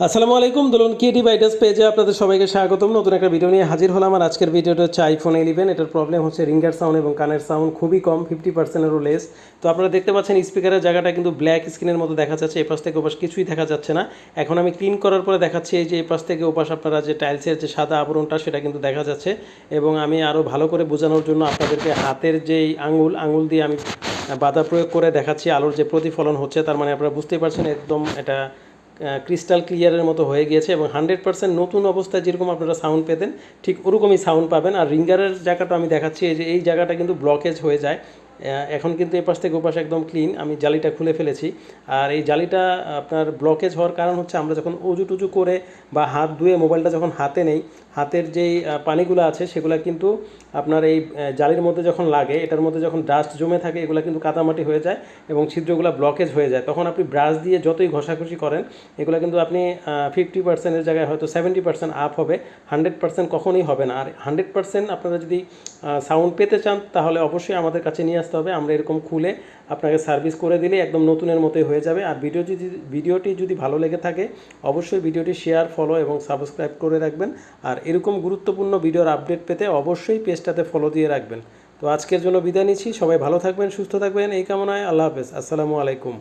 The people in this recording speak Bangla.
আসসালামু আলাইকুম, দোলন ক্রিয়েটিভ আইডিয়াস পেজে আপনাদের সবাইকে স্বাগতম। নতুন একটা ভিডিও নিয়ে হাজির হলাম। আর আজকের ভিডিওটা হচ্ছে আইফোন 11। এটার প্রবলেম হচ্ছে রিঙ্গার সাউন্ড এবং কানের সাউন্ড খুবই কম, 50%-এরও লেস। তো আপনারা দেখতে পাচ্ছেন স্পিকারের জায়গাটা কিন্তু ব্ল্যাক স্ক্রিনের মতো দেখা যাচ্ছে, এপাশ থেকে ওপাশ কিছুই দেখা যাচ্ছে না। এখন আমি ক্লিন করার পরে দেখাচ্ছি এই যে এপাশ থেকে ওপাশ আপনারা যে টাইলসের যে সাদা আবরণটা সেটা কিন্তু দেখা যাচ্ছে। এবং আমি আরও ভালো করে বোঝানোর জন্য আপনাদেরকে হাতের যেই আঙুল দিয়ে আমি বাধা প্রয়োগ করে দেখাচ্ছি আলোর যে প্রতিফলন হচ্ছে। তার মানে আপনারা বুঝতেই পারছেন একদম এটা ক্রিস্টাল ক্লিয়ারের মতো হয়ে গিয়েছে এবং 100% নতুন অবস্থায় যেরকম আপনারা সাউন্ড পেতেন ঠিক ওরকমই সাউন্ড পাবেন। আর রিঙ্গারের জায়গাটা আমি দেখাচ্ছি, এই যে এই জায়গাটা কিন্তু ব্লকেজ হয়ে যায়। এখন কিন্তু এপাশ থেকে ওপাশ একদম ক্লিন, আমি জালিটা খুলে ফেলেছি। আর এই জালিটা আপনার ব্লকেজ হওয়ার কারণ হচ্ছে আমরা যখন উজু টুজু করে বা হাত ধুয়ে মোবাইলটা যখন হাতে নেই, হাতের যেই পানিগুলো আছে সেগুলো কিন্তু আপনার এই জালির মধ্যে যখন লাগে, এটার মধ্যে যখন ডাস্ট জমে থাকে এগুলো কিন্তু কাদামাটি হয়ে যায় এবং ছিদ্রগুলো ব্লকেজ হয়ে যায়। তখন আপনি ব্রাশ দিয়ে যতই ঘষাঘষি করেন এগুলো কিন্তু আপনি 50%-এর জায়গায় হয়তো 70% আপ হবে, 100% কখনোই হবে না। আর 100% আপনারা যদি সাউন্ড পেতে চান তাহলে অবশ্যই আমাদের কাছে নিয়ে আসতে হবে। আমরা এরকম খুলে আপনাকে সার্ভিস করে দিলে একদম নতুনের মতোই হয়ে যাবে। আর ভিডিওটি যদি ভালো লেগে থাকে অবশ্যই ভিডিওটি শেয়ার, ফলো এবং সাবস্ক্রাইব করে রাখবেন। আর এরকম গুরুত্বপূর্ণ ভিডিওর আপডেট পেতে অবশ্যই পেজটাতে ফলো দিয়ে রাখবেন। তো আজকের জন্য বিদায় নিচ্ছি। সবাই ভালো থাকবেন, সুস্থ থাকবেন এই কামনায়। আল্লাহ হাফেজ, আসসালামু আলাইকুম।